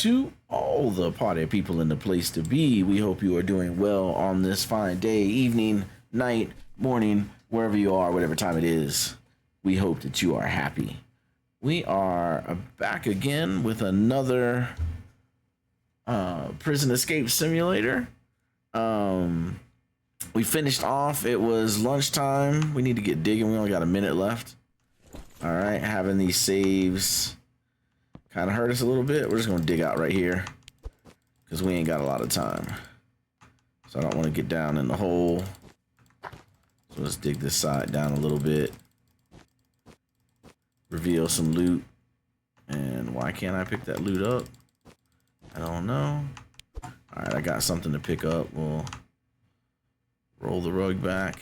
to all the party people in the place to be. We hope you are doing well on this fine day, evening, night, morning, wherever you are, whatever time it is. We hope that you are happy. We are back again with another prison escape simulator. We finished off. It was lunchtime. We need to get digging. We only got a minute left. All right, having these saves kind of hurt us a little bit. We're just gonna dig out right here because we ain't got a lot of time. So I don't want to get down in the hole. So let's dig this side down a little bit. Reveal some loot. And why can't I pick that loot up? I don't know. All right, I got something to pick up. We'll roll the rug back.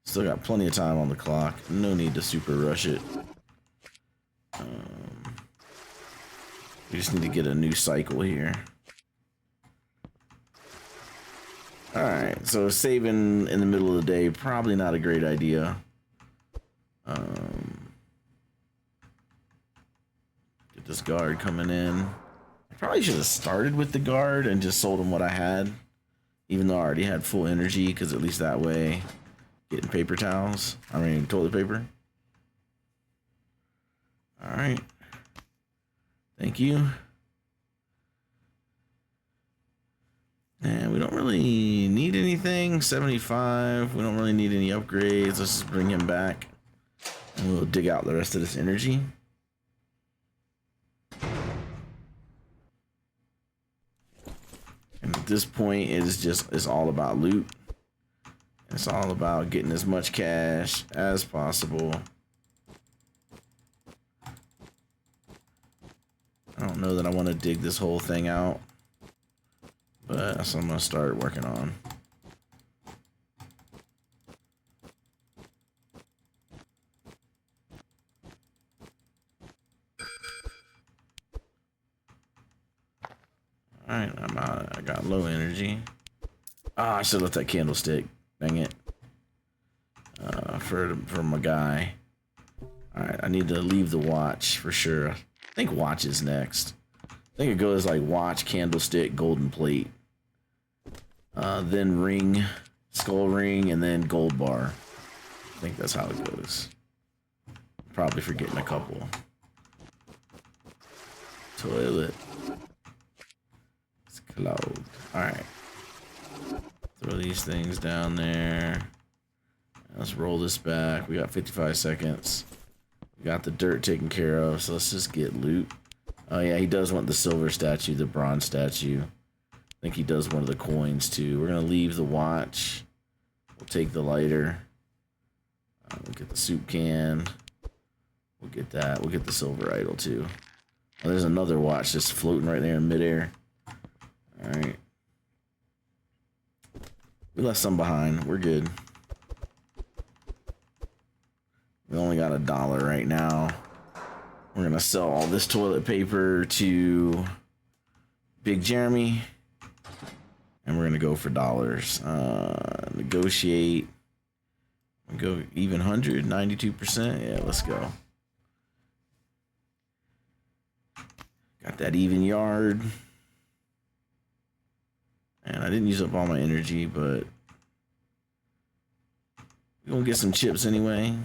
Still got plenty of time on the clock. No need to super rush it. We just need to get a new cycle here. Alright, so saving in the middle of the day, probably not a great idea. Get this guard coming in. I probably should have started with the guard and just sold him what I had. Even though I already had full energy, because at least that way, getting paper towels. I mean, toilet paper. Alright. Thank you. And we don't really need anything. 75. We don't really need any upgrades. Let's just bring him back. And we'll dig out the rest of this energy. And at this point, it's all about loot. It's all about getting as much cash as possible. I don't know that I want to dig this whole thing out, but that's what I'm going to start working on. Alright, I'm out. I got low energy. Ah, I should have left that candlestick. Dang it. For my guy. Alright, I need to leave the watch for sure. I think watch is next. I think it goes like watch, candlestick, golden plate. Then ring, skull ring, and then gold bar. I think that's how it goes. Probably forgetting a couple. Toilet. It's clogged. Alright. Throw these things down there. Let's roll this back. We got 55 seconds. We got the dirt taken care of, so let's just get loot. Oh yeah, he does want the silver statue, the bronze statue. I think he does one of the coins too. We're gonna leave the watch. We'll take the lighter. We'll get the soup can. We'll get that. We'll get the silver idol too. Oh, there's another watch just floating right there in midair. Alright. We left some behind. We're good. We only got $1 right now. We're gonna sell all this toilet paper to Big Jeremy, and we're gonna go for dollars. Negotiate. We go even 100, 92%. Yeah, let's go. Got that even yard. And I didn't use up all my energy, but we're gonna get some chips anyway.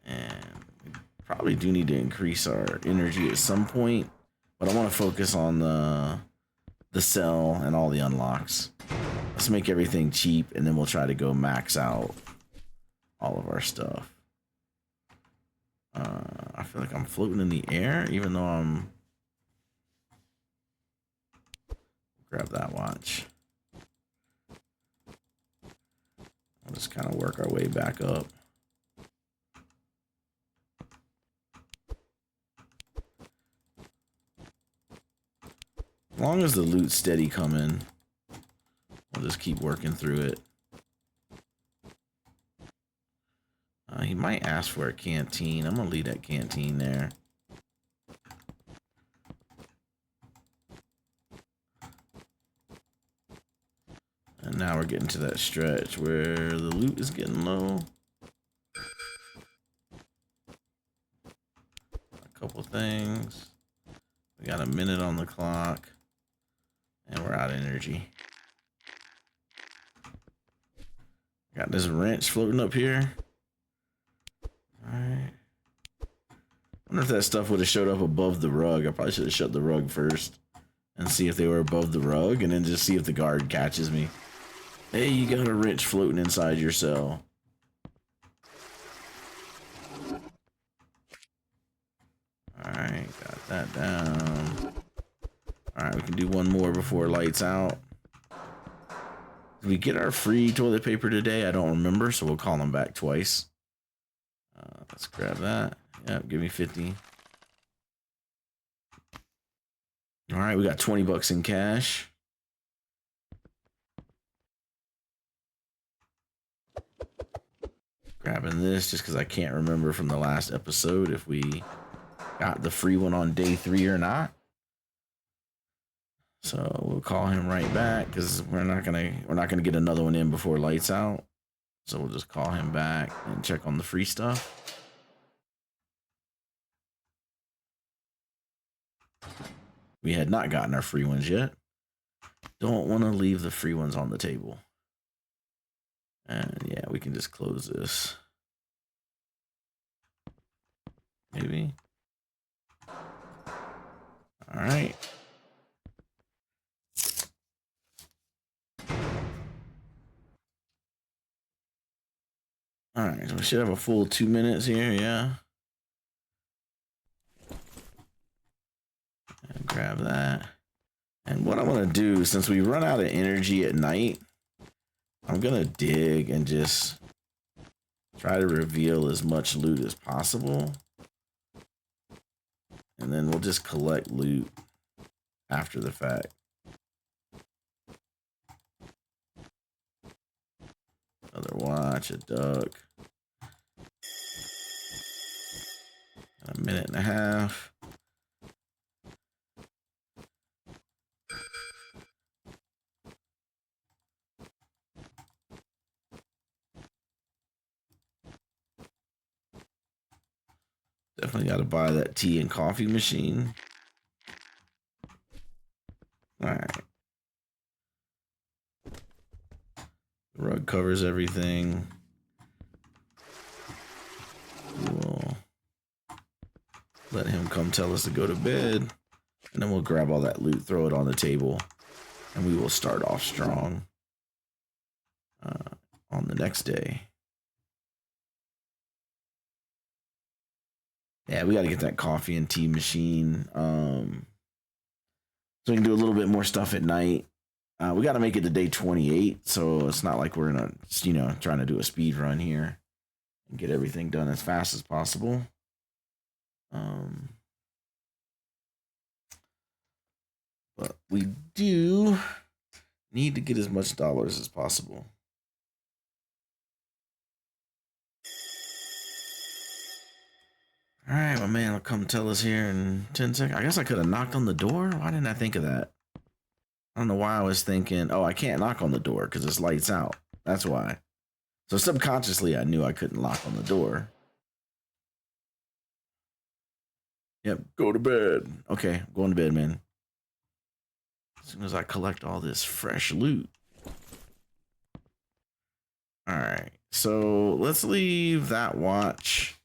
And we probably do need to increase our energy at some point, but I want to focus on the sell and all the unlocks. Let's make everything cheap, and then we'll try to go max out all of our stuff. I feel like I'm floating in the air, even though I'm... Grab that watch. We'll just kind of work our way back up. As long as the loot's steady coming, we'll just keep working through it. He might ask for a canteen. I'm gonna leave that canteen there. And now we're getting to that stretch where the loot is getting low. A couple things. We got a minute on the clock. And we're out of energy. Got this wrench floating up here. Alright. I wonder if that stuff would have showed up above the rug. I probably should have shut the rug first. And see if they were above the rug. And then just see if the guard catches me. Hey, you got a wrench floating inside your cell. Alright, got that down. Alright, we can do one more before lights out. Did we get our free toilet paper today? I don't remember, so we'll call them back twice. Let's grab that. Yep, give me 50. Alright, we got 20 bucks in cash. Grabbing this just because I can't remember from the last episode if we got the free one on day 3 or not. So we'll call him right back because we're not gonna get another one in before lights out. So we'll just call him back and check on the free stuff. We had not gotten our free ones yet. Don't want to leave the free ones on the table. And yeah, we can just close this. Maybe. All right. All right, so we should have a full 2 minutes here, yeah. And grab that. And what I'm gonna do, since we run out of energy at night, I'm gonna dig and just try to reveal as much loot as possible. And then we'll just collect loot after the fact. Another watch, a duck. A minute and a half. Definitely got to buy that tea and coffee machine. All right. The rug covers everything. We'll let him come tell us to go to bed. And then we'll grab all that loot, throw it on the table. And we will start off strong on the next day. Yeah, we got to get that coffee and tea machine. So we can do a little bit more stuff at night. We got to make it to day 28, so it's not like we're in a, trying to do a speed run here and get everything done as fast as possible. But we do need to get as much dollars as possible. All right, my man will come tell us here in 10 seconds. I guess I could have knocked on the door. Why didn't I think of that? I don't know why I was thinking, oh, I can't knock on the door because it's lights out. That's why. So subconsciously, I knew I couldn't lock on the door. Yep, go to bed. Okay, I'm going to bed, man. As soon as I collect all this fresh loot. All right, so let's leave that watch.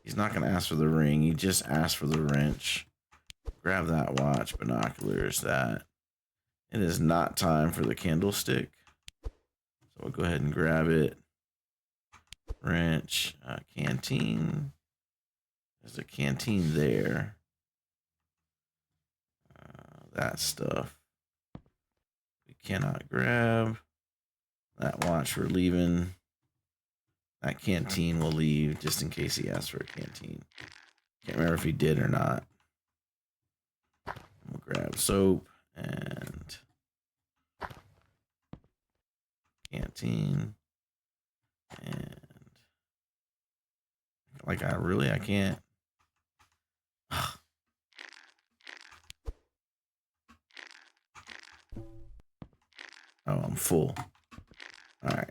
He's not going to ask for the ring. He just asked for the wrench. Grab that watch, binoculars, that. It is not time for the candlestick. So we'll go ahead and grab it. Wrench, canteen. There's a canteen there. That stuff we cannot grab. That watch we're leaving. That canteen will leave just in case he asks for a canteen. Can't remember if he did or not. We'll grab soap and canteen. And like I can't. Oh, I'm full. All right.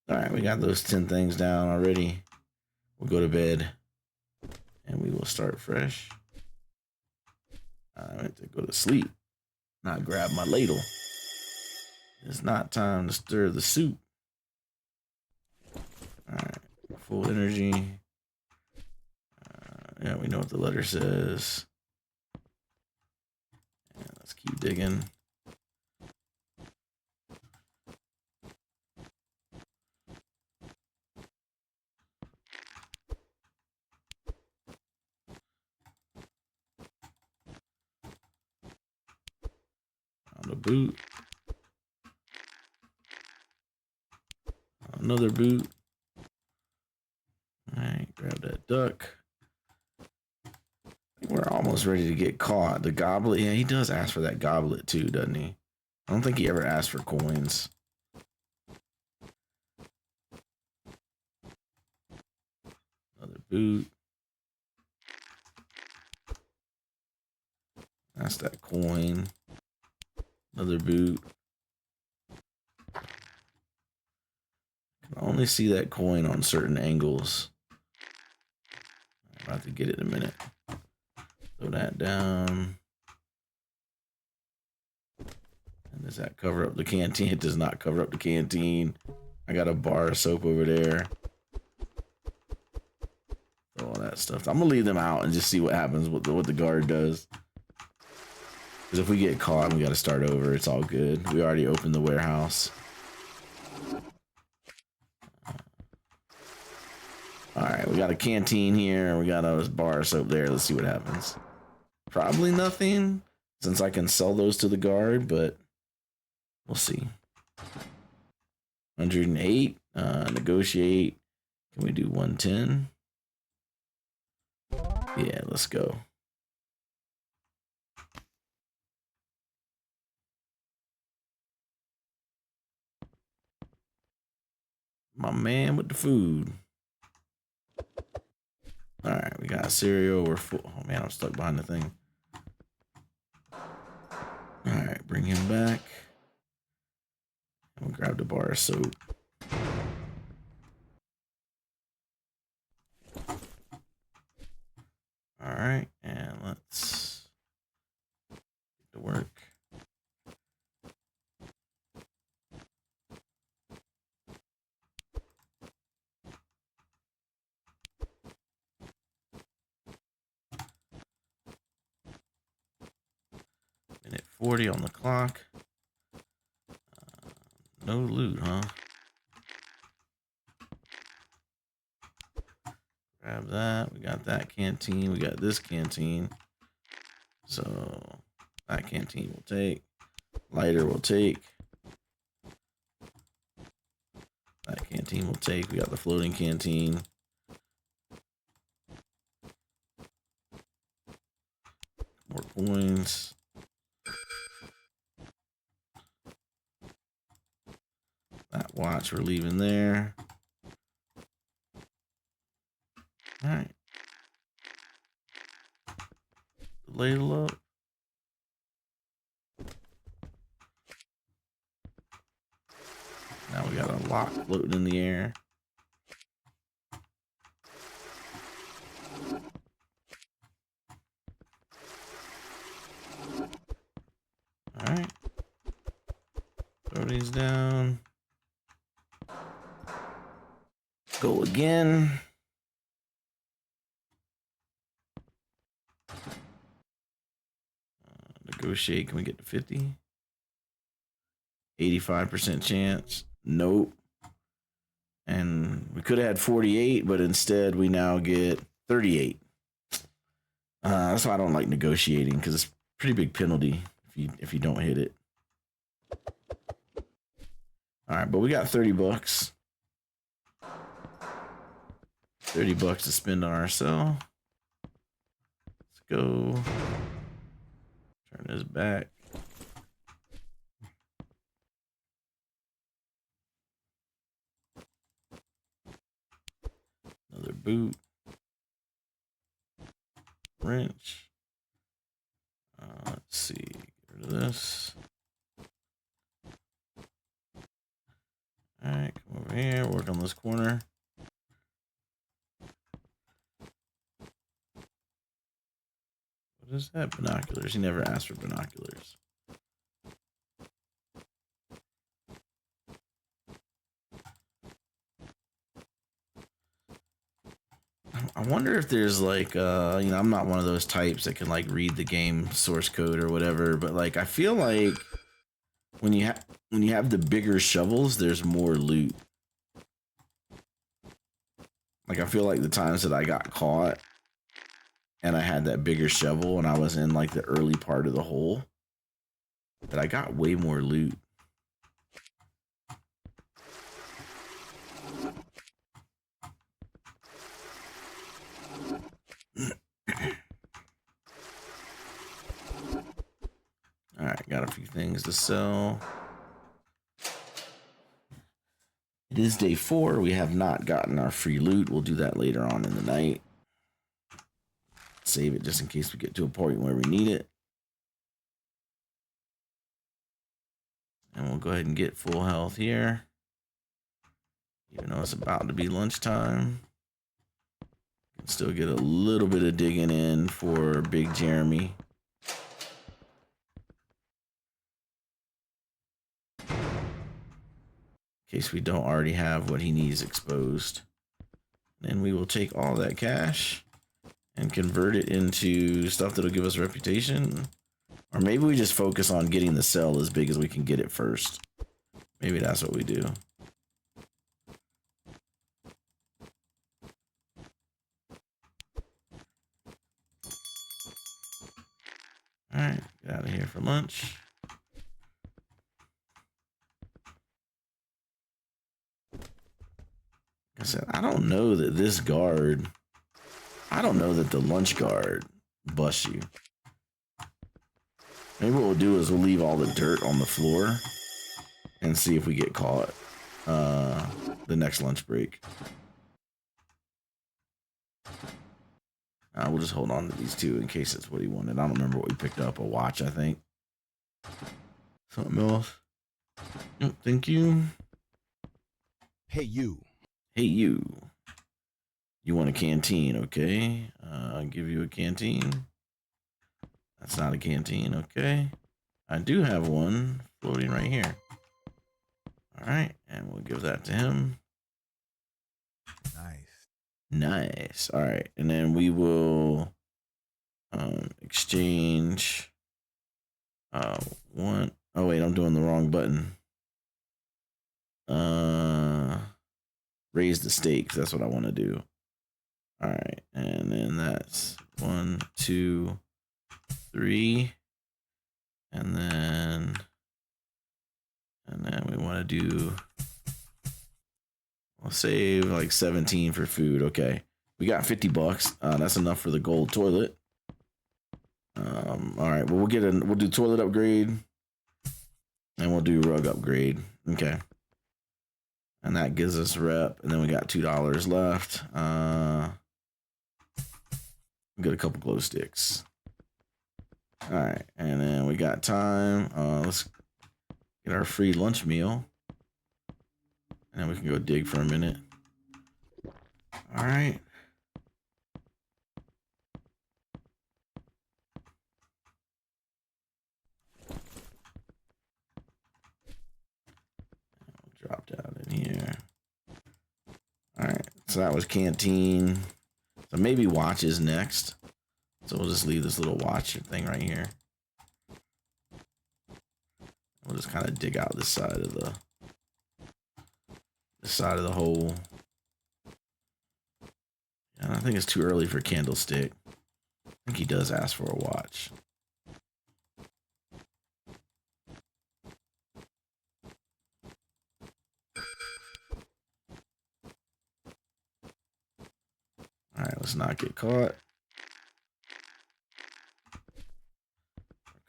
All right, we we got those 10 things down already. We'll go to bed and we will start fresh. I went to go to sleep, not grab my ladle. It's not time to stir the soup. All right, full energy. Yeah, we know what the letter says. Yeah, let's keep digging. On the boot. Another boot. All right, grab that duck. We're almost ready to get caught. The goblet, yeah, he does ask for that goblet too, doesn't he? I don't think he ever asked for coins. Another boot. That's that coin. Another boot. Can only see that coin on certain angles. I'm about to get it in a minute. Throw that down. And does that cover up the canteen? It does not cover up the canteen. I got a bar of soap over there. Throw all that stuff. I'm gonna leave them out and just see what happens with what the guard does. Because if we get caught, we got to start over. It's all good. We already opened the warehouse. All right, we got a canteen here. We got a bar of soap there. Let's see what happens. Probably nothing, since I can sell those to the guard, but we'll see. 108. Negotiate. Can we do 110? Yeah, let's go. My man with the food. All right, we got cereal. We're full. Oh man, I'm stuck behind the thing. All right, bring him back. And we'll grab the bar of soap. All right, and let's get to work. Minute 40 on the clock. No loot, huh? Grab that. We got that canteen. We got this canteen. So that canteen will take. Lighter will take. That canteen will take. We got the floating canteen. More coins. That watch we're leaving there. All right. The ladle up. Now we got a lock floating in the air. All right. Throw these down. Go again. Negotiate. Can we get to 50? 85% chance. Nope. And we could have had 48, but instead we now get 38. That's why I don't like negotiating, because it's a pretty big penalty if you don't hit it. All right, but we got 30 bucks. 30 bucks to spend on ourselves. Let's go. Turn this back. Another boot. Wrench. Let's see. Get rid of this. All right, come over here. Work on this this corner. What is that? Binoculars. He never asked for binoculars. I wonder if there's like, I'm not one of those types that can like read the game source code or whatever, but like I feel like when you have the bigger shovels, there's more loot. Like I feel like the times that I got caught and I had that bigger shovel and I was in like the early part of the hole, that I got way more loot. Alright, got a few things to sell. It is day 4. We have not gotten our free loot. We'll do that later on in the night. Save it just in case we get to a point where we need it. And we'll go ahead and get full health here. Even though it's about to be lunchtime. Can still get a little bit of digging in for Big Jeremy. In case we don't already have what he needs exposed. Then we will take all that cash and convert it into stuff that'll give us reputation. Or maybe we just focus on getting the cell as big as we can get it first. Maybe that's what we do. Alright, get out of here for lunch. Like I said, I don't know that this guard, I don't know that the lunch guard busts you. Maybe what we'll do is we'll leave all the dirt on the floor and see if we get caught the next lunch break. We'll just hold on to these two in case it's what he wanted. I don't remember what we picked up. A watch, I think. Something else. Yep, thank you. Hey, you. Hey, you. You want a canteen, okay? I'll give you a canteen. That's not a canteen, okay? I do have one floating right here. All right, and we'll give that to him. Nice. Nice. All right, and then we will exchange one. Oh wait, I'm doing the wrong button. Raise the stakes. That's what I want to do. All right, and then that's 1, 2, 3, and then we want to do. I'll save like 17 for food. Okay, we got $50. That's enough for the gold toilet. All right. Well, we'll do toilet upgrade, and we'll do rug upgrade. Okay. And that gives us rep, and then we got $2 left. We got a couple glow sticks. All right, and then we got time. Let's get our free lunch meal. And then we can go dig for a minute. All right. I'll drop down in here. All right. So that was canteen. So maybe watch is next. So we'll just leave this little watch thing right here. We'll just kind of dig out this side of the hole. And I think it's too early for candlestick. I think he does ask for a watch. All right, let's not get caught.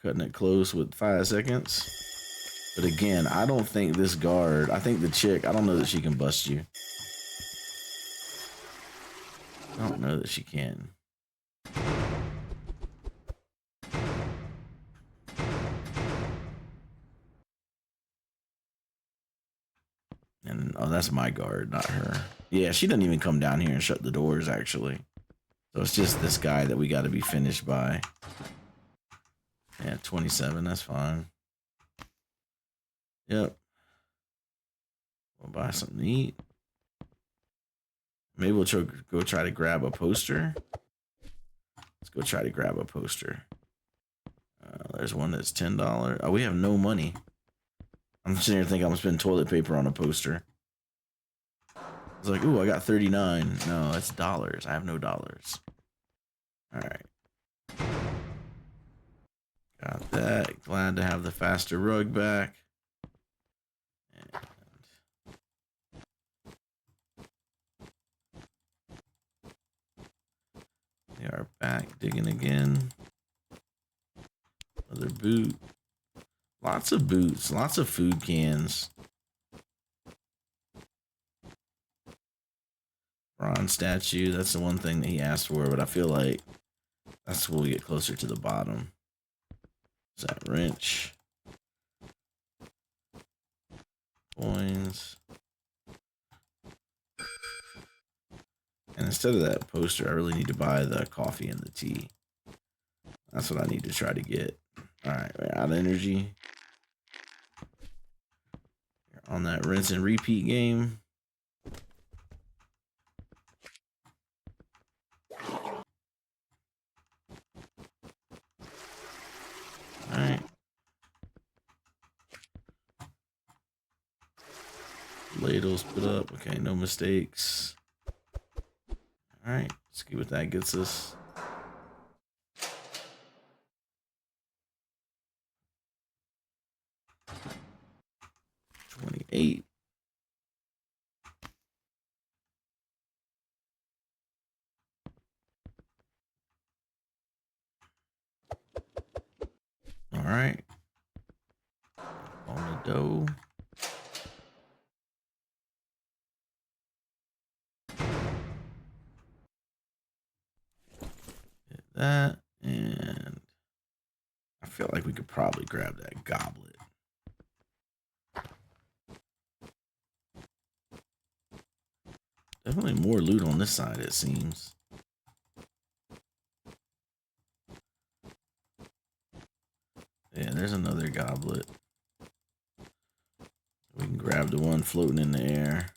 Cutting it close with 5 seconds. But again, I don't think this guard, I think the chick, I don't know that she can bust you. I don't know that she can. And oh, that's my guard, not her. Yeah, she doesn't even come down here and shut the doors, actually. So it's just this guy that we got to be finished by. Yeah, 27, that's fine. Yep. We'll buy something to eat. Maybe we'll go try to grab a poster. Let's go try to grab a poster. There's one that's $10. Oh, we have no money. I'm sitting here thinking I'm gonna spend toilet paper on a poster. It's like, ooh, I got 39. No, it's dollars. I have no dollars. All right. Got that. Glad to have the faster rug back. And we are back digging again. Another boot. Lots of boots. Lots of food cans. Bronze statue. That's the one thing that he asked for, but I feel like that's when we get closer to the bottom. Is that wrench? Coins. And instead of that poster, I really need to buy the coffee and the tea. That's what I need to try to get. Alright, we're out of energy. We're on that rinse and repeat game. Alright. Ladles put up. Okay, no mistakes. Alright, let's see what that gets us. $28. Alright. On the dough. Hit that. And I feel like we could probably grab that goblet. Definitely more loot on this side, it seems. Yeah, there's another goblet. We can grab the one floating in the air.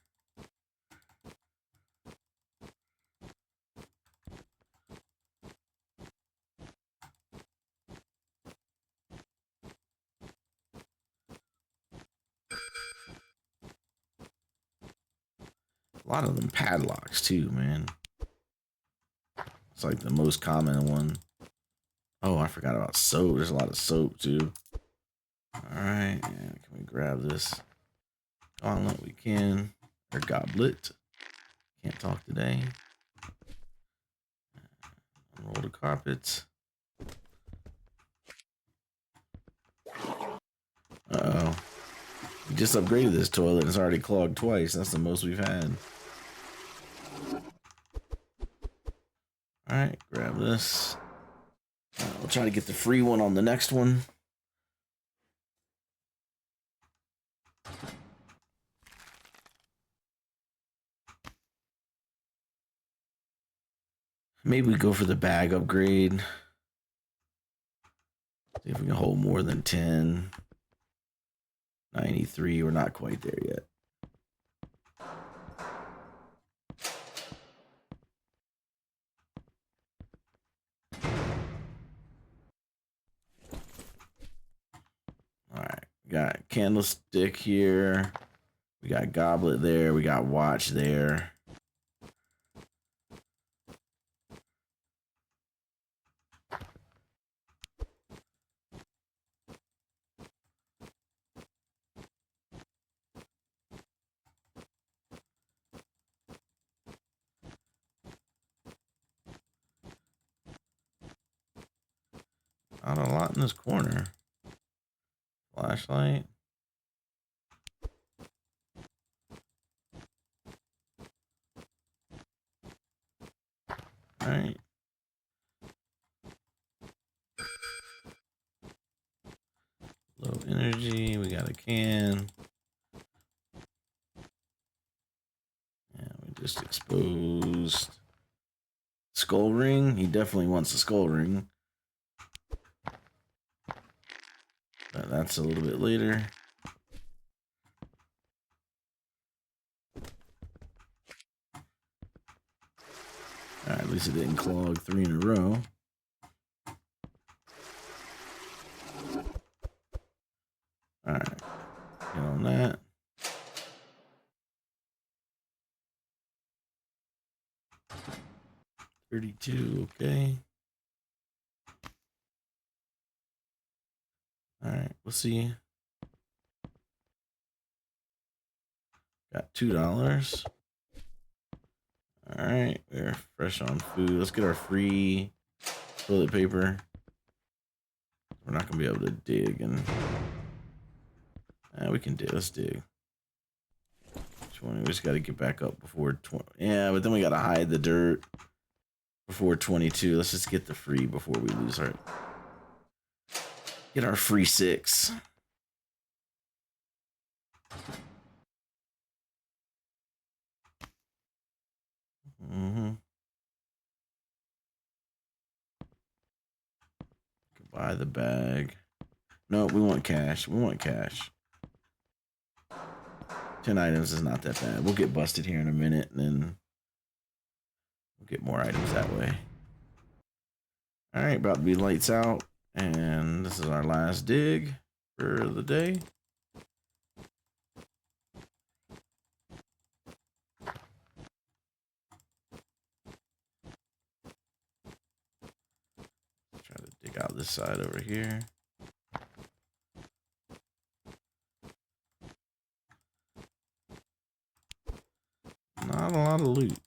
A lot of them padlocks too, man. It's like the most common one. Oh, I forgot about soap. There's a lot of soap too. Alright, and can we grab this gauntlet? We can. Or goblet. Can't talk today. Unroll the carpet. Uh-oh. We just upgraded this toilet. It's already clogged twice. That's the most we've had. Alright, grab this. We'll try to get the free one on the next one. Maybe we go for the bag upgrade. See if we can hold more than 10. 93, we're not quite there yet. Alright, we got candlestick here. We got goblet there. We got watch there. Not a lot in this corner. Flashlight. All right. Low energy. We got a can. Just exposed. Skull ring. He definitely wants a skull ring. But that's a little bit later. Alright, at least it didn't clog 3 in a row. Alright, get on that. $32, okay. Alright, we'll see. Got $2. Alright, we're fresh on food. Let's get our free toilet paper. We're not gonna be able to dig, and we can dig. Let's dig. 20. We just got to get back up before 20. Yeah, but then we got to hide the dirt before 22. Let's just get the free before we lose our. Get our free 6. Buy the bag. No, we want cash. We want cash. 10 items is not that bad. We'll get busted here in a minute, and then we'll get more items that way. All right, about to be lights out, and this is our last dig for the day. Try to dig out this side over here. Not a lot of loot.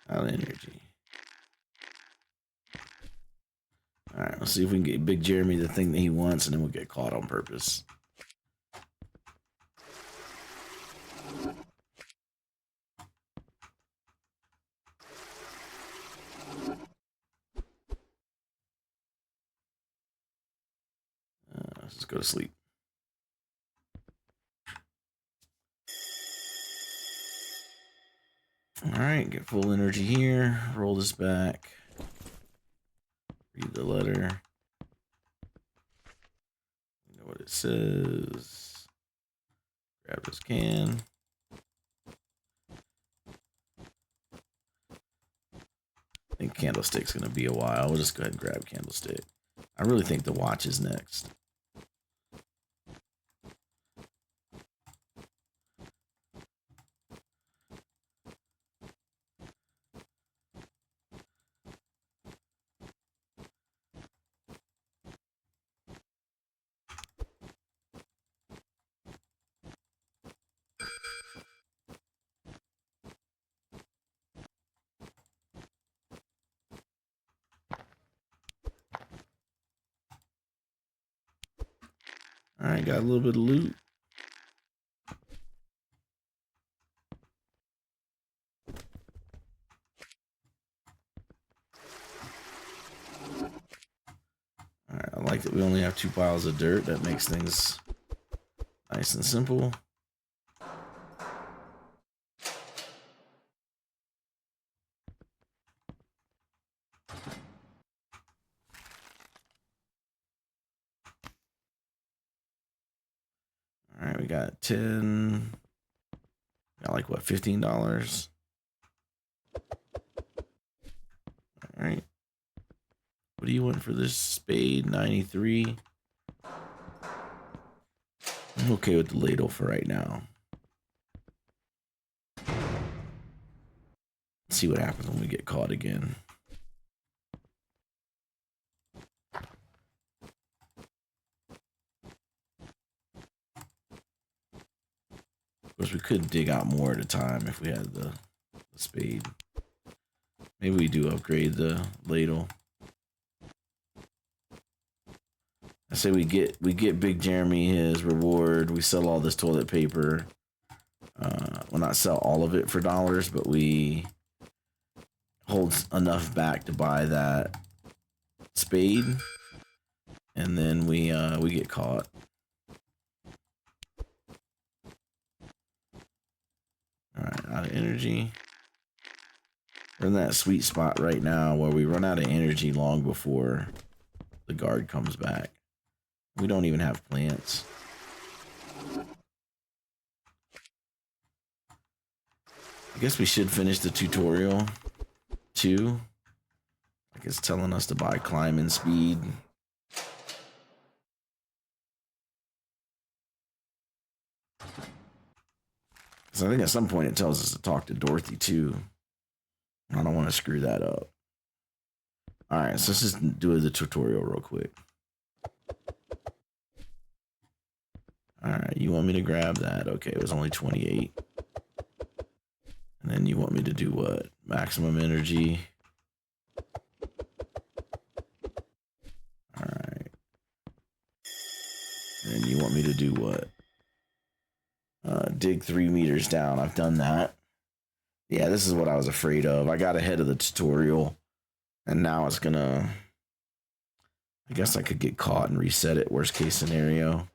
Out of energy. Alright, let's see if we can get Big Jeremy the thing that he wants, and then we'll get caught on purpose. Let's just go to sleep. Alright, get full energy here. Roll this back. Read the letter. You know what it says. Grab this can. I think candlestick's gonna be a while. We'll just go ahead and grab candlestick. I really think the watch is next. Alright, got a little bit of loot. Alright, I like that we only have 2 piles of dirt. That makes things nice and simple. Alright, we got 10. Got like what, $15? Alright. What do you want for this spade? 93. I'm okay with the ladle for right now. Let's see what happens when we get caught again. Of course, we could dig out more at a time if we had the spade. Maybe we do upgrade the ladle. I say we get Big Jeremy his reward. We sell all this toilet paper. Well, not sell all of it for dollars, but we hold enough back to buy that spade, and then we get caught. All right, out of energy. We're in that sweet spot right now where we run out of energy long before the guard comes back. We don't even have plants. I guess we should finish the tutorial too. Like it's telling us to buy climbing speed. So I think at some point it tells us to talk to Dorothy too. I don't want to screw that up. All right, so let's just do the tutorial real quick. All right, you want me to grab that? Okay, it was only 28. And then you want me to do what? Maximum energy. All right. And then you want me to do what? Dig 3 meters down. I've done that. Yeah, this is what I was afraid of. I got ahead of the tutorial, and now it's gonna... I guess I could get caught and reset it, worst case scenario.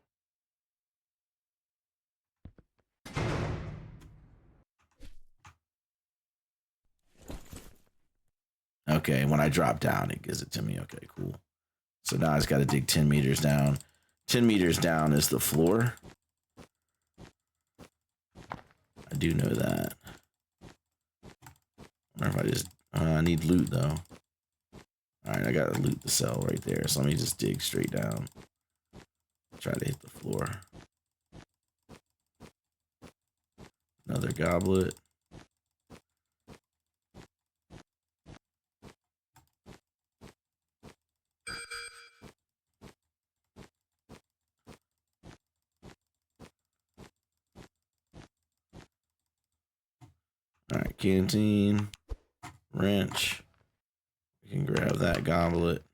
Okay, when I drop down, it gives it to me. Okay, cool. So now I just got to dig 10 meters down. 10 meters down is the floor. I do know that. Or if I just... I need loot, though. Alright, I got to loot the cell right there. So let me just dig straight down. Try to hit the floor. Another goblet. Alright, canteen. Wrench. We can grab that goblet.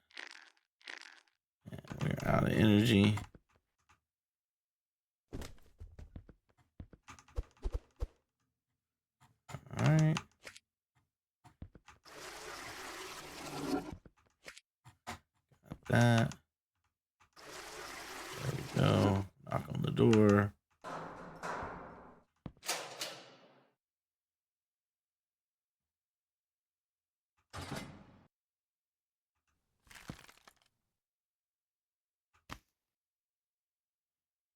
And we're out of energy. Alright. Got that. There we go. Knock on the door.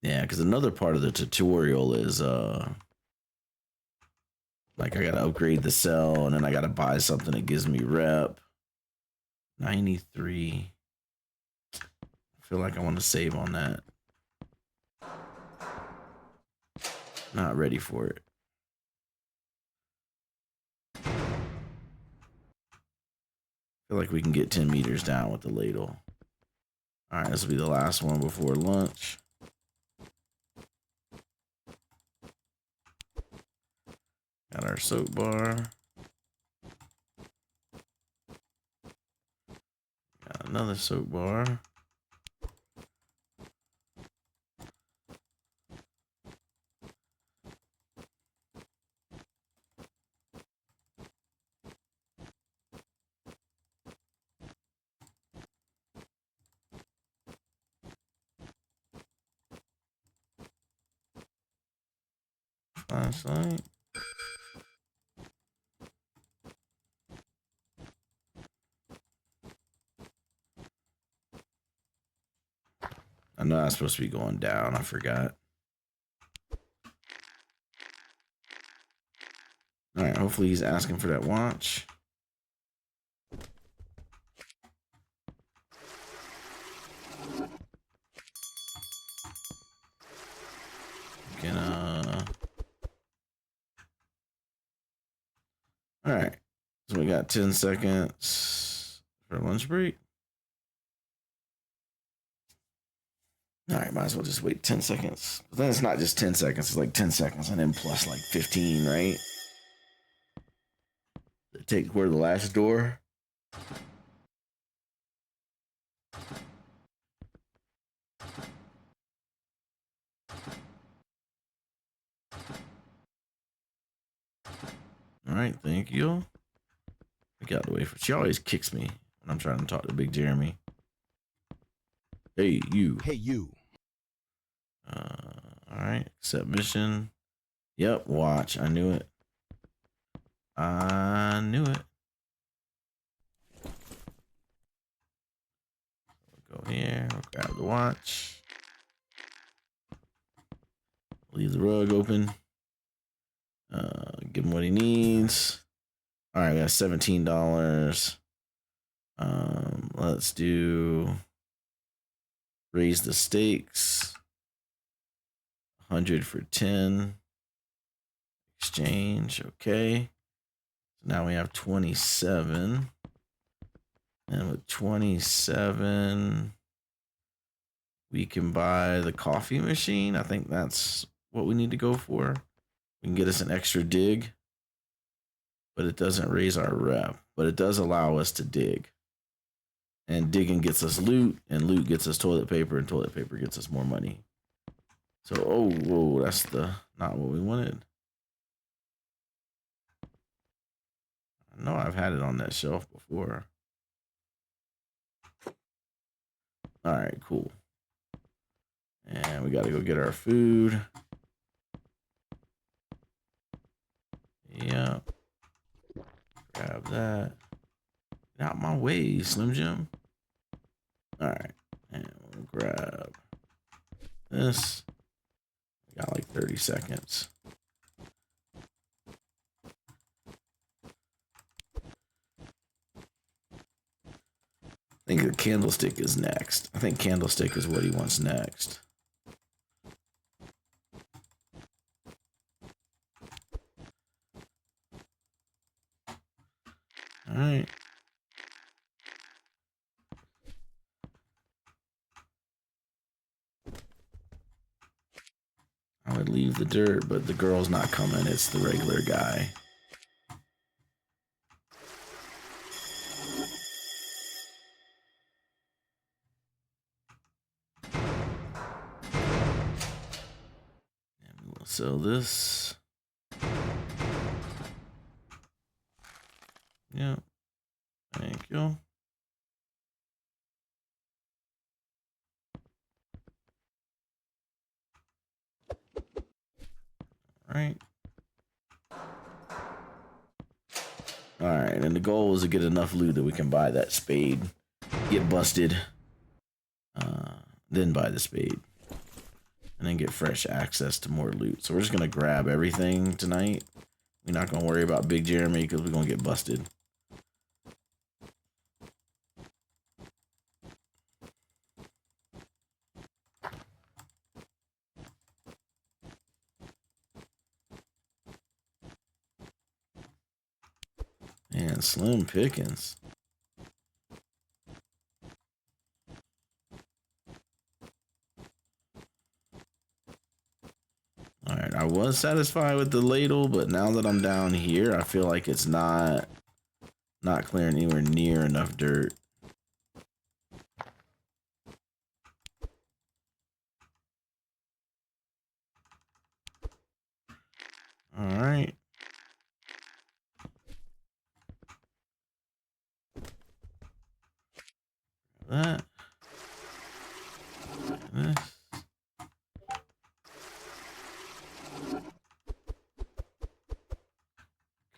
Yeah, because another part of the tutorial is like I gotta upgrade the cell and then I gotta buy something that gives me rep. 93. I feel like I want to save on that. Not ready for it. Feel like we can get 10 meters down with the ladle. Alright, this will be the last one before lunch. Got our soap bar. Got another soap bar. Flashlight. I know that's supposed to be going down. I forgot. All right, hopefully he's asking for that watch. Can all right. So we got 10 seconds for lunch break. All right, might as well just wait 10 seconds. But then it's not just 10 seconds, it's like 10 seconds and then plus like 15, right? Take where the last door. right, thank you. I got away from. She always kicks me when I'm trying to talk to Big Jeremy. Hey, you. Hey, you. All right, accept mission. Yep, watch. I knew it. I knew it. We'll go here. We'll grab the watch. Leave the rug open. Give him what he needs. All right, we got $17. Let's do raise the stakes. 100 for 10. Exchange. Okay. So now we have 27. And with 27, we can buy the coffee machine. I think that's what we need to go for. We can get us an extra dig, but it doesn't raise our rep. But it does allow us to dig. And digging gets us loot, and loot gets us toilet paper, and toilet paper gets us more money. So, oh, whoa, that's not what we wanted. I know I've had it on that shelf before. All right, cool. And we got to go get our food. Yeah. Grab that. Get out my way, Slim Jim. All right. And we'll grab this. We got like 30 seconds. I think the candlestick is next. I think candlestick is what he wants next. All right. I would leave the dirt, but the girl's not coming. It's the regular guy. And we will sell this. Yeah. Thank you. All right. All right, and the goal is to get enough loot that we can buy that spade, get busted, then buy the spade, and then get fresh access to more loot. So we're just gonna grab everything tonight. We're not gonna worry about Big Jeremy because we're gonna get busted. And slim pickings. All right, I was satisfied with the ladle, but now that I'm down here, I feel like it's not clearing anywhere near enough dirt. All right. That. And this.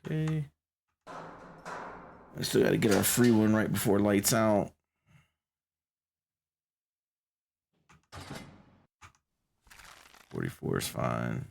Okay. We still got to get our free one right before lights out. $44 is fine.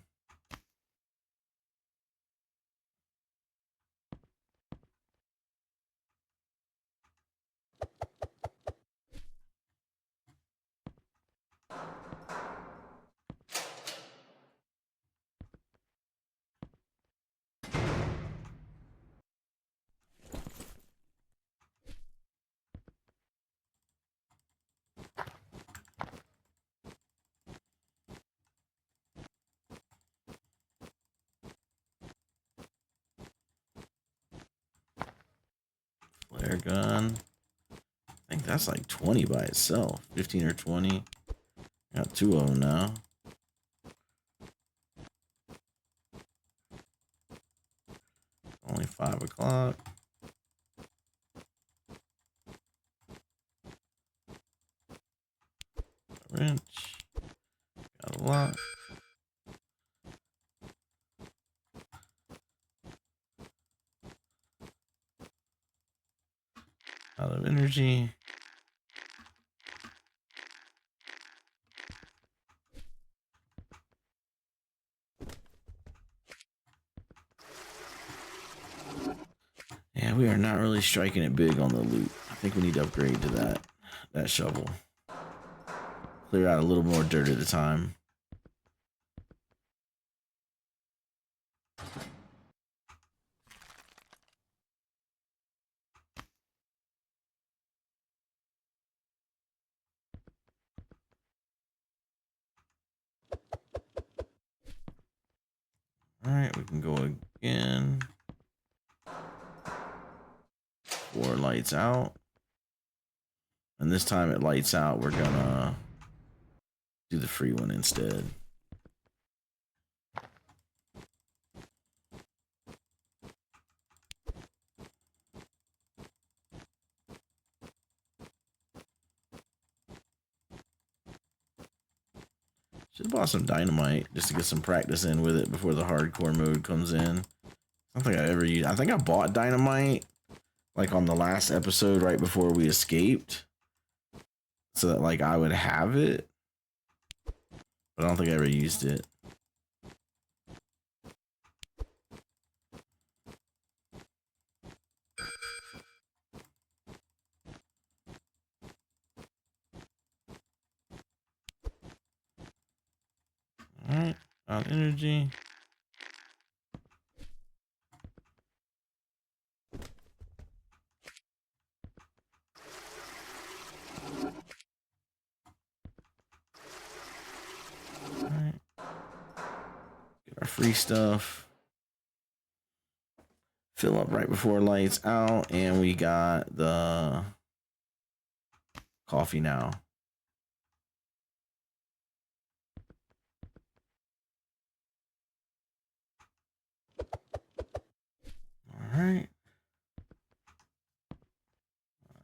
Flare gun. I think that's like 20 by itself. 15 or 20. Got 2 of them now. Only 5 o'clock. Wrench. Got a lot. Out of energy. Yeah, we are not really striking it big on the loot. I think we need to upgrade to that shovel. Clear out a little more dirt at a time. Alright, we can go again. 4 lights out. And this time it lights out, we're gonna do the free one instead. Should have bought some dynamite just to get some practice in with it before the hardcore mode comes in. I don't think I ever used. I think I bought dynamite like on the last episode right before we escaped, so that like I would have it, but I don't think I ever used it. All right, out energy. Alright. Get our free stuff. Fill up right before lights out, and we got the coffee now. Alright.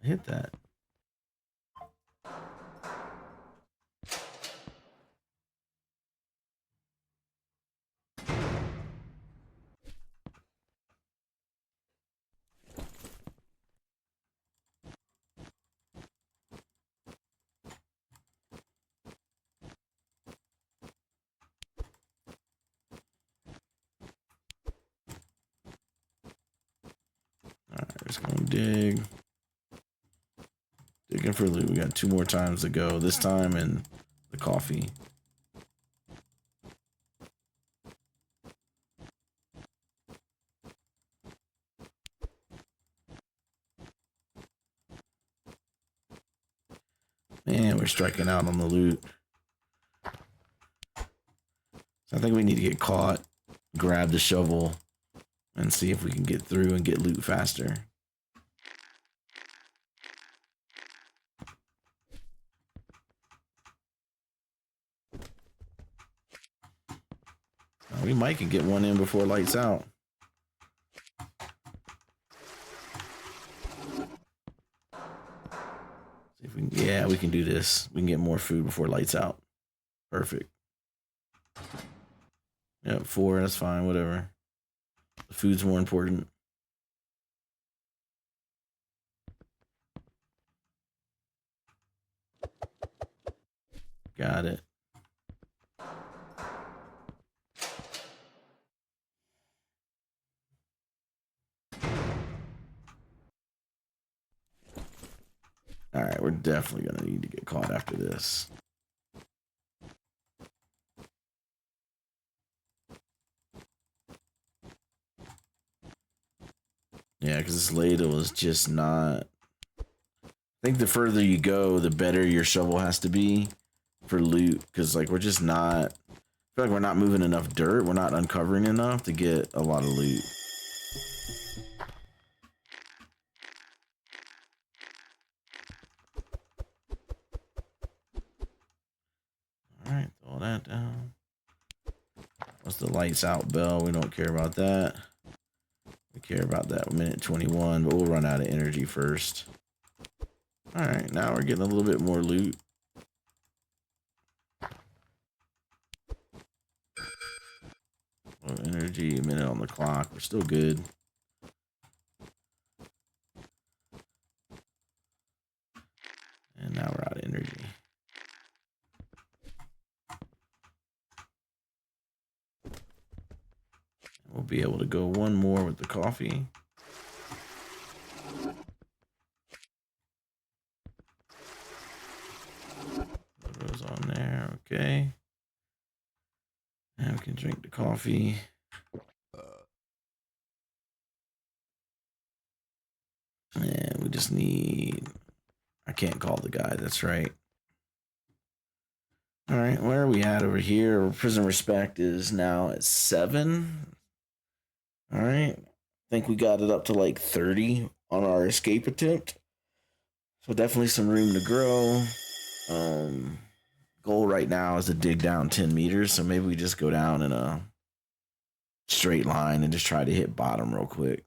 Hit that. Alright, just gonna dig. Digging for loot. We got 2 more times to go. This time in the coffee. Man, we're striking out on the loot. So I think we need to get caught, grab the shovel, and see if we can get through and get loot faster. We might can get one in before lights out. See if we can, yeah, we can do this. We can get more food before lights out. Perfect. Yep, 4, that's fine, whatever. The food's more important. Got it. All right, we're definitely going to need to get caught after this. Yeah, because this ladle is just not... I think the further you go, the better your shovel has to be for loot. Because, like, we're just not... I feel like we're not moving enough dirt. We're not uncovering enough to get a lot of loot. Alright, throw that down. What's the lights out bell? We don't care about that. We care about that minute 21, but we'll run out of energy first. Alright, now we're getting a little bit more loot. Low energy, a minute on the clock. We're still good. And now we're out of energy. We'll be able to go one more with the coffee. Put those on there, okay. And we can drink the coffee. And we just need... I can't call the guy, that's right. Alright, where are we at over here? Prison respect is now at 7. Alright. I think we got it up to like 30 on our escape attempt. So definitely some room to grow. Goal right now is to dig down 10 meters. So maybe we just go down in a straight line and just try to hit bottom real quick.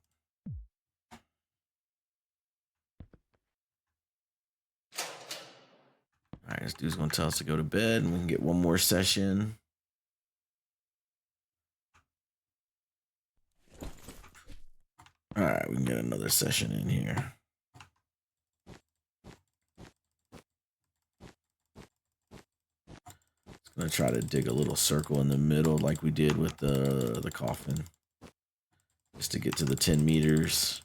All right, this dude's gonna tell us to go to bed, and we can get one more session. All right, we can get another session in here. Just gonna try to dig a little circle in the middle, like we did with the coffin, just to get to the 10 meters.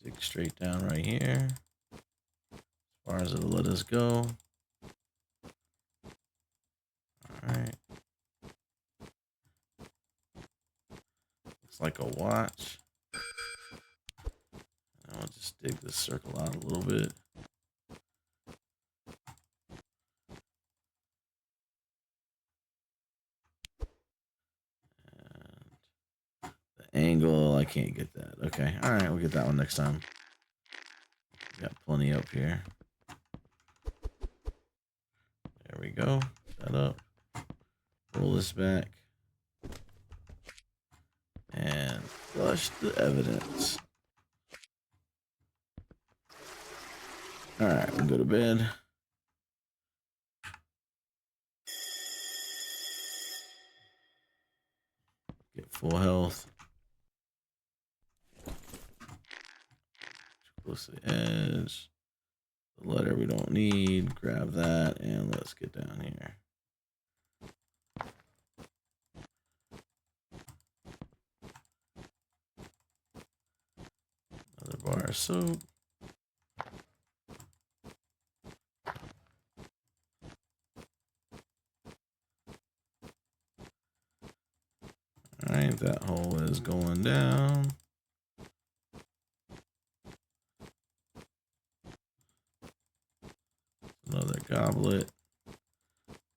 Dig straight down right here, as far as it'll let us go. Alright. Looks like a watch. And I'll just dig this circle out a little bit. And the angle, I can't get that. Okay, alright, we'll get that one next time. Got plenty up here. There we go. Put that up. Roll this back. And flush the evidence. Alright, we can go to bed. Get full health. Close to the edge. The letter we don't need. Grab that and let's get down here. Another bar of soap. Alright, that hole is going down. Another goblet.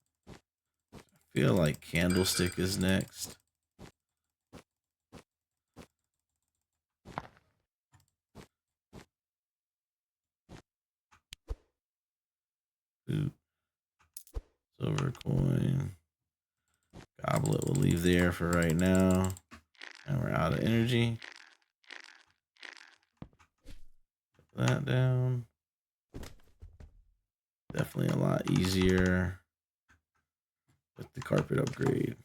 I feel like candlestick is next. Ooh. Silver coin. Goblet we'll leave there for right now. And we're out of energy. Put that down. Definitely a lot easier with the carpet upgrade.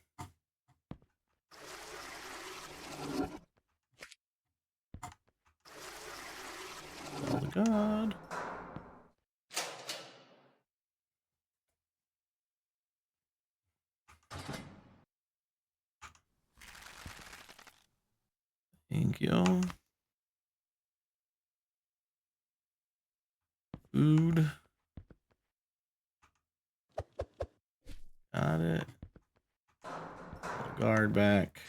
All to God. Thank you. Food. Got it. Guard back.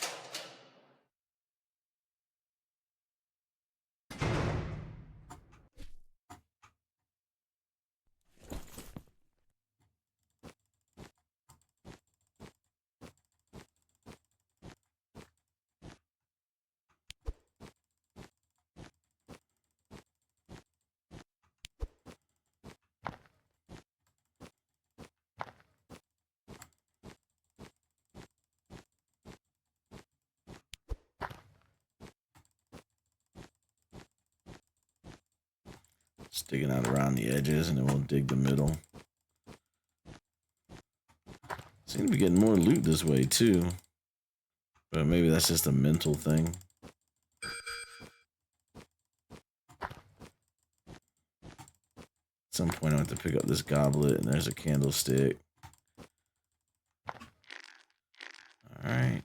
Sticking out around the edges, and then we'll dig the middle. Seem to be getting more loot this way too, but maybe that's just a mental thing. At some point I have to pick up this goblet, and there's a candlestick. Alright.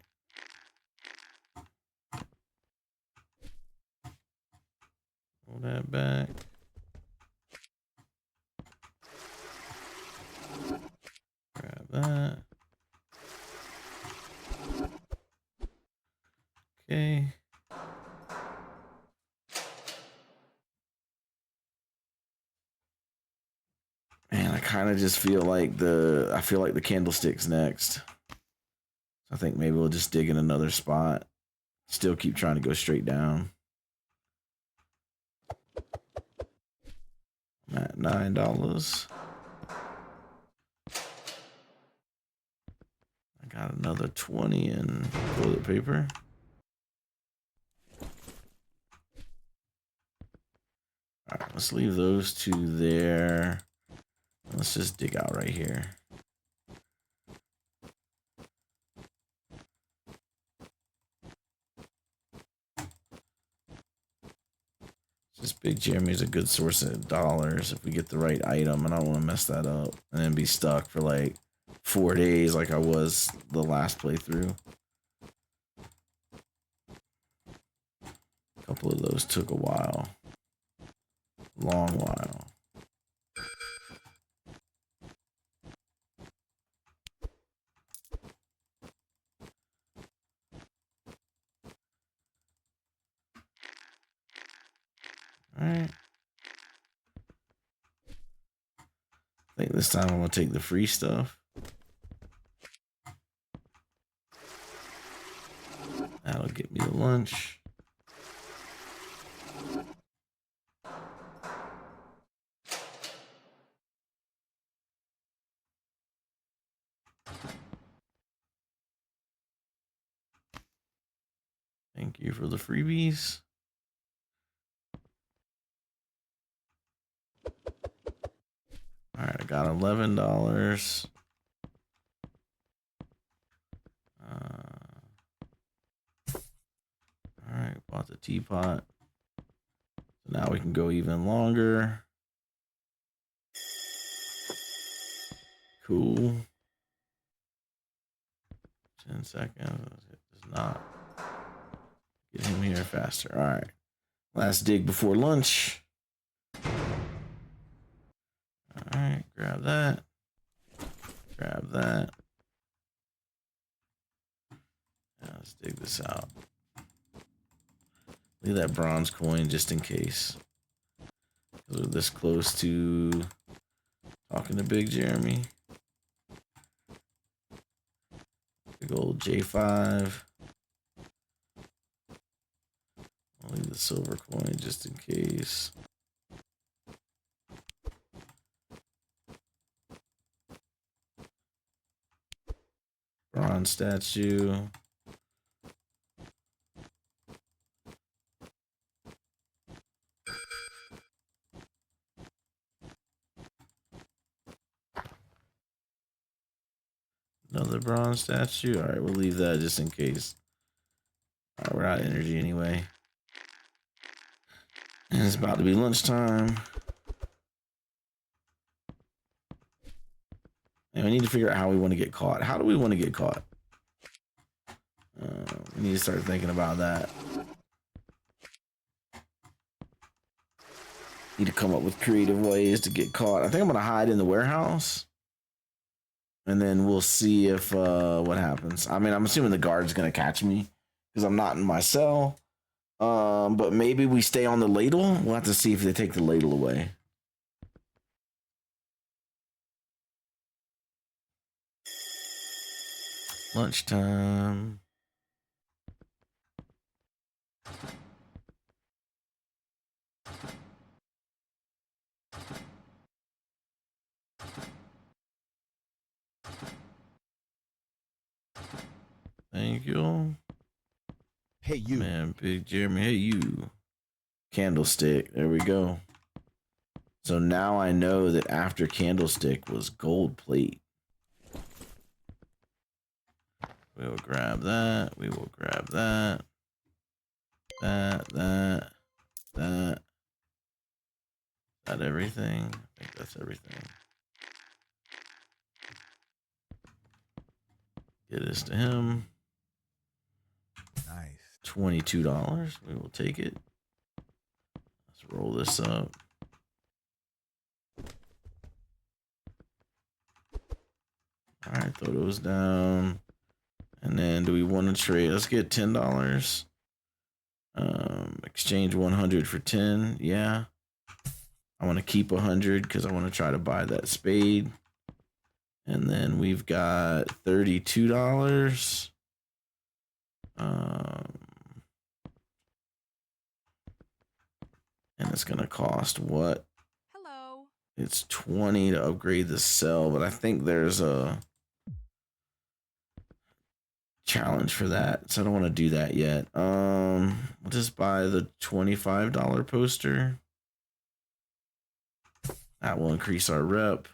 Pull that back. Grab that. Okay. Man, I kind of just feel like the candlestick's next. I think maybe we'll just dig in another spot. Still keep trying to go straight down. I'm at $9. I got another 20 in toilet paper. All right, let's leave those two there. Let's just dig out right here. This Big Jeremy's a good source of dollars if we get the right item, and I don't want to mess that up and then be stuck for like 4 days like I was the last playthrough. A couple of those took a while. Long while. Alright. I think this time I'm gonna take the free stuff. That'll get me to lunch. Thank you for the freebies. All right, I got $11. All right, bought the teapot. So now we can go even longer. Cool. 10 seconds. It does not get him here faster. All right. Last dig before lunch. All right, grab that. Grab that. Now let's dig this out. Leave that bronze coin just in case. Because we're this close to talking to Big Jeremy. Big old J5. I'll leave the silver coin just in case. Bronze statue. Another bronze statue. All right, we'll leave that just in case. All right, we're out of energy anyway. And it's about to be lunchtime. And we need to figure out how we want to get caught. How do we want to get caught? We need to start thinking about that. Need to come up with creative ways to get caught. I think I'm going to hide in the warehouse. And then we'll see if what happens. I mean, I'm assuming the guard's going to catch me because I'm not in my cell. But maybe we stay on the ladle. We'll have to see if they take the ladle away. Lunchtime. Thank you. Hey, you. Man, Big Jeremy. Hey, you. Candlestick. There we go. So now I know that after candlestick was gold plate. We will grab that. We will grab that. That. Is that everything? I think that's everything. Get this to him. Nice. $22. We will take it. Let's roll this up. All right, throw those down. And then do we want to trade? Let's get $10. Exchange 100 for 10. Yeah. I want to keep 100 because I want to try to buy that spade. And then we've got $32. And it's going to cost what? Hello. It's 20 to upgrade the cell, but I think there's a challenge for that, so I don't want to do that yet. We'll just buy the $25 poster. That will increase our rep.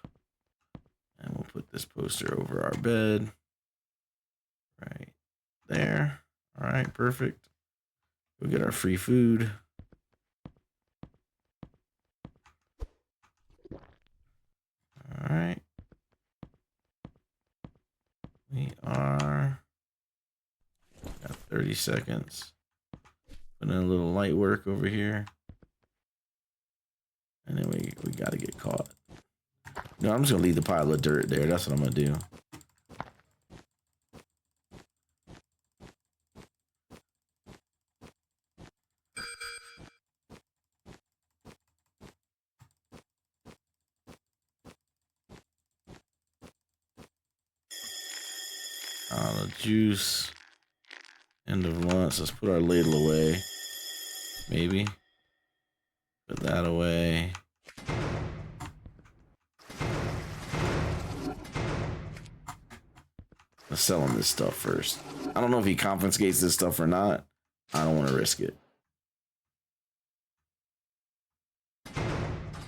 And we'll put this poster over our bed. Right there. All right, perfect. We'll get our free food. All right. We are got 30 seconds. Put in a little light work over here. And then we got to get caught. No, I'm just going to leave the pile of dirt there. That's what I'm going to do. The juice. End of lunch. Let's put our ladle away. Maybe. Put that away. Let's sell him this stuff first. I don't know if he confiscates this stuff or not. I don't want to risk it.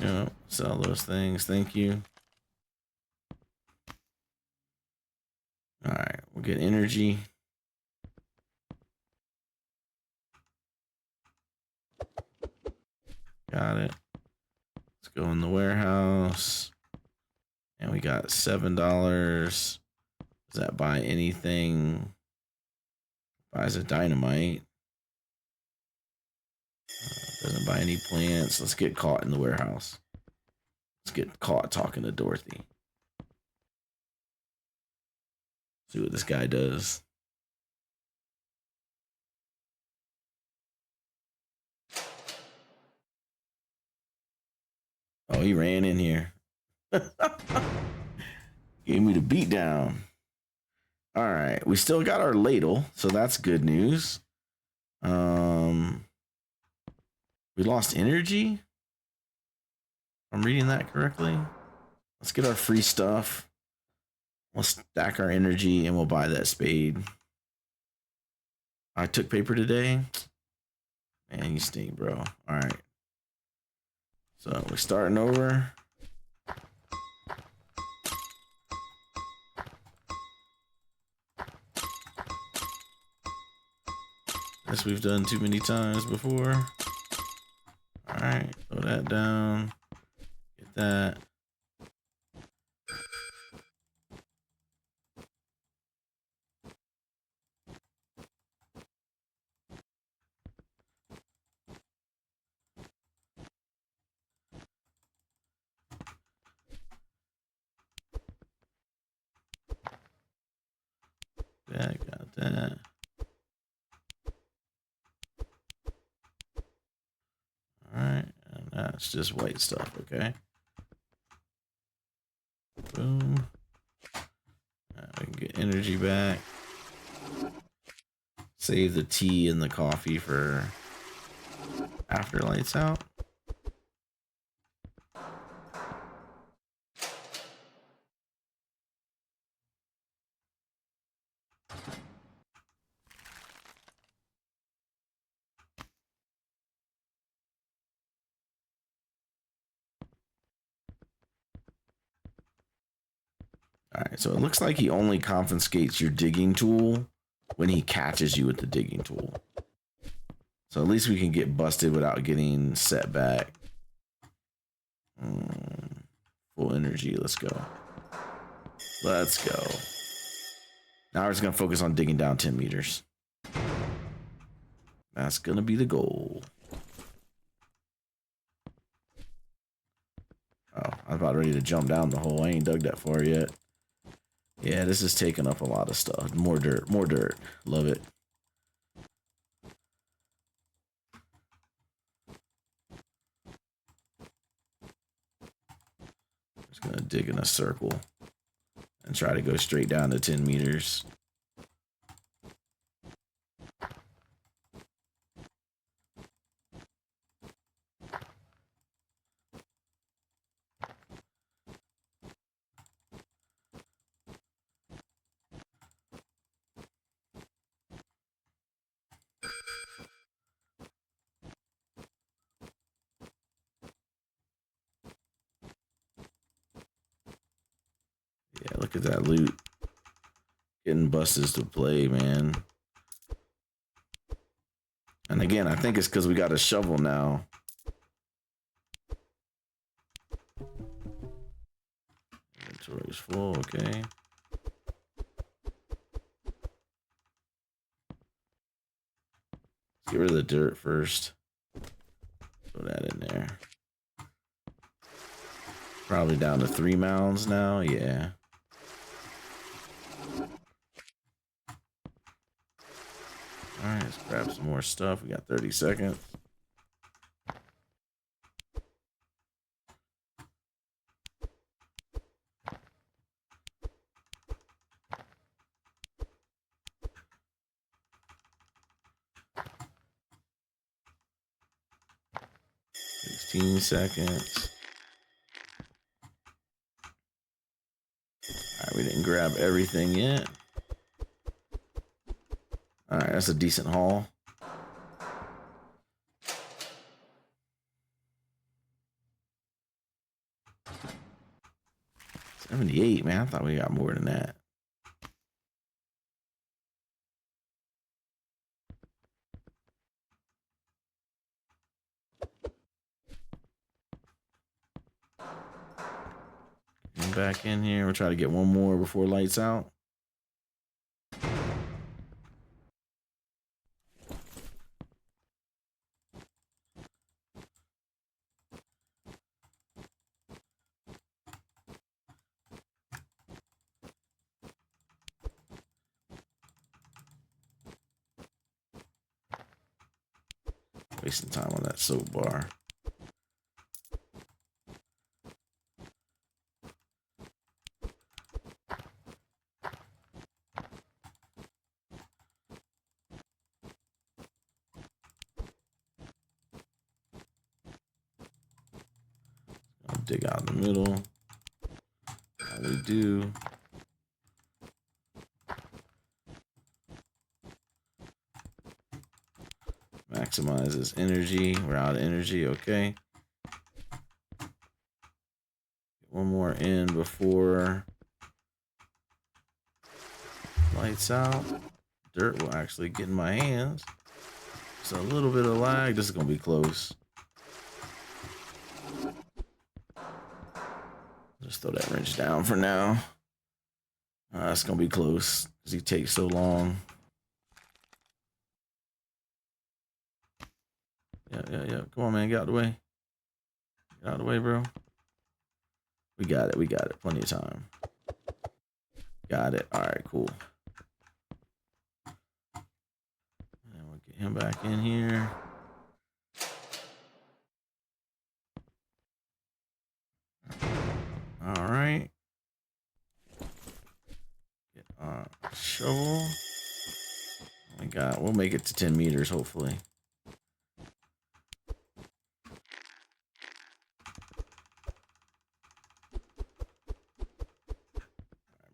You know, sell those things. Thank you. All right, we'll get energy. Got it. Let's go in the warehouse. And we got $7. Does that buy anything? Buys a dynamite. Doesn't buy any plants. Let's get caught in the warehouse. Let's get caught talking to Dorothy. See what this guy does. Oh, he ran in here. Gave me the beat down. All right, we still got our ladle, so that's good news. We lost energy. If I'm reading that correctly. Let's get our free stuff. We'll stack our energy and we'll buy that spade. I took paper today. Man, you stink, bro. All right. So we're starting over. This we've done too many times before. All right, throw that down. Get that. Yeah, got that. All right, and that's just white stuff, okay? Boom. We can get energy back. Save the tea and the coffee for after lights out. Alright, so it looks like he only confiscates your digging tool when he catches you with the digging tool. So at least we can get busted without getting set back. Full energy, let's go. Let's go. Now we're just gonna focus on digging down 10 meters. That's gonna be the goal. Oh, I'm about ready to jump down the hole. I ain't dug that far yet. Yeah, this is taking up a lot of stuff. More dirt, more dirt. Love it. Just gonna dig in a circle and try to go straight down to 10 meters. Yeah, look at that loot. Getting buses to play, man. And again, I think it's because we got a shovel now. Inventory's full, okay. Let's get rid of the dirt first. Throw that in there. Probably down to 3 mounds now, yeah. Alright, let's grab some more stuff. We got 30 seconds. Seconds. Alright, we didn't grab everything yet. Alright, that's a decent haul. $78, man. I thought we got more than that. Get back in here. We'll try to get one more before lights out. Wasting time on that soap bar. I'll dig out in the middle. How we do. Maximizes energy. We're out of energy, okay. Get one more in before lights out. Dirt will actually get in my hands. So a little bit of lag. This is gonna be close. Just throw that wrench down for now. It's gonna be close because he takes so long. Yeah. Come on, man. Get out of the way. Get out of the way, bro. We got it. We got it. Plenty of time. Got it. All right, cool. And we'll get him back in here. All right. Get our shovel. We'll make it to 10 meters, hopefully.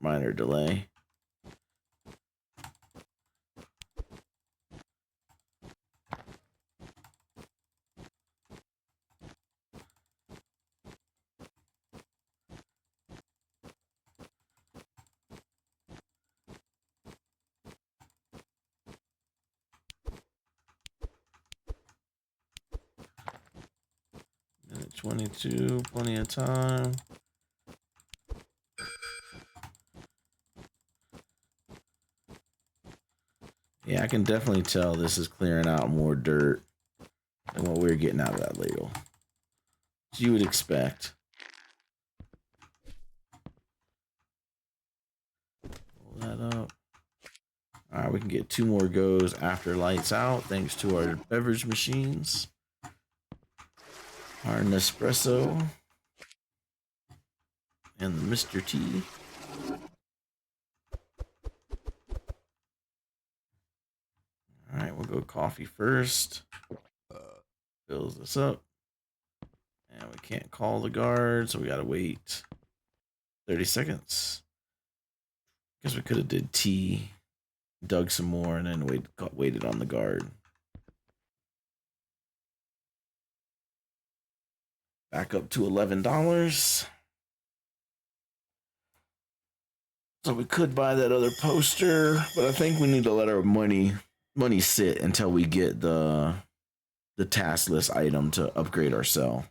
Minor delay. 22, plenty of time. Yeah, I can definitely tell this is clearing out more dirt than what we were getting out of that ladle. As you would expect. Pull that up. All right, we can get 2 more goes after lights out, thanks to our beverage machines. Our Nespresso and the Mr. T. All right, we'll go coffee first. Fills this up. And we can't call the guard, so we gotta wait 30 seconds. Guess we could have did tea, dug some more, and then waited on the guard. Back up to $11. So we could buy that other poster, but I think we need to let our money sit until we get the task list item to upgrade our cell.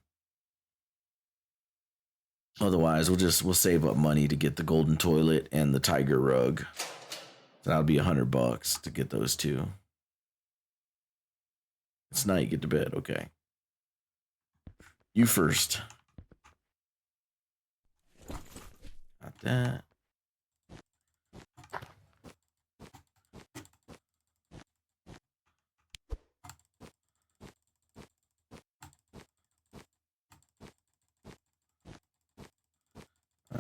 Otherwise, we'll save up money to get the golden toilet and the tiger rug. So that'll be $100 to get those 2. It's night. Get to bed. Okay. You first. Got that.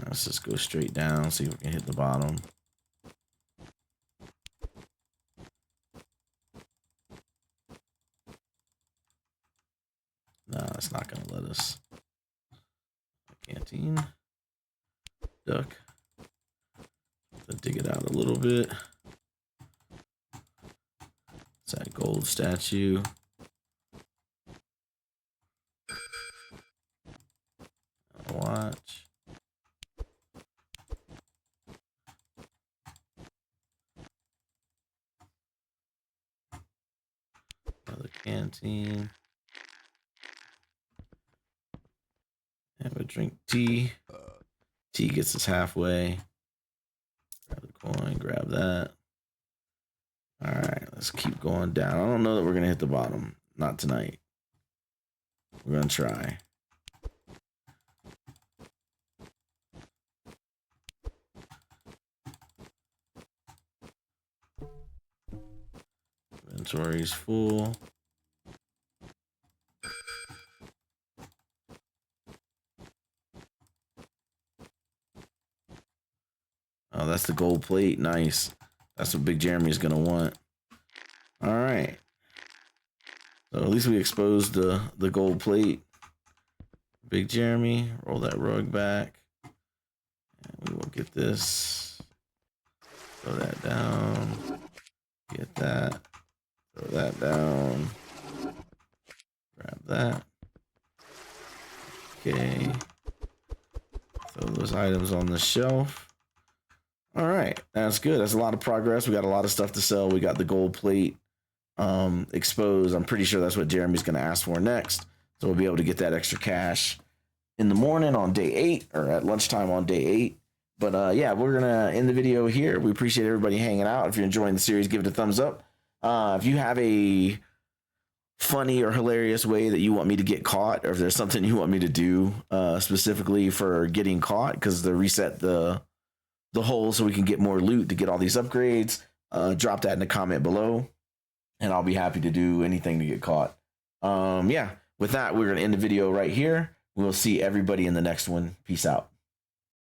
Let's just go straight down, see if we can hit the bottom. No, it's not going to let us. Canteen. Duck. Dig it out a little bit. It's that gold statue. Watch. Another canteen. And we drink tea. Tea gets us halfway. Grab the coin, grab that. All right, let's keep going down. I don't know that we're going to hit the bottom. Not tonight. We're going to try. Inventory's full. Oh, that's the gold plate. Nice. That's what Big Jeremy's going to want. All right. So at least we exposed the gold plate. Big Jeremy, roll that rug back. And we will get this. Throw that down. Get that. Throw that down. Grab that. Okay. Throw those items on the shelf. All right, that's good. That's a lot of progress. We got a lot of stuff to sell. We got the gold plate exposed. I'm pretty sure that's what Jeremy's going to ask for next. So we'll be able to get that extra cash in the morning on day 8 or at lunchtime on day 8. But yeah, we're going to end the video here. We appreciate everybody hanging out. If you're enjoying the series, give it a thumbs up. If you have a funny or hilarious way that you want me to get caught, or if there's something you want me to do specifically for getting caught, because to reset the hole so we can get more loot to get all these upgrades, drop that in the comment below, and I'll be happy to do anything to get caught. Yeah, with that, we're going to end the video right here. We'll see everybody in the next one. Peace out.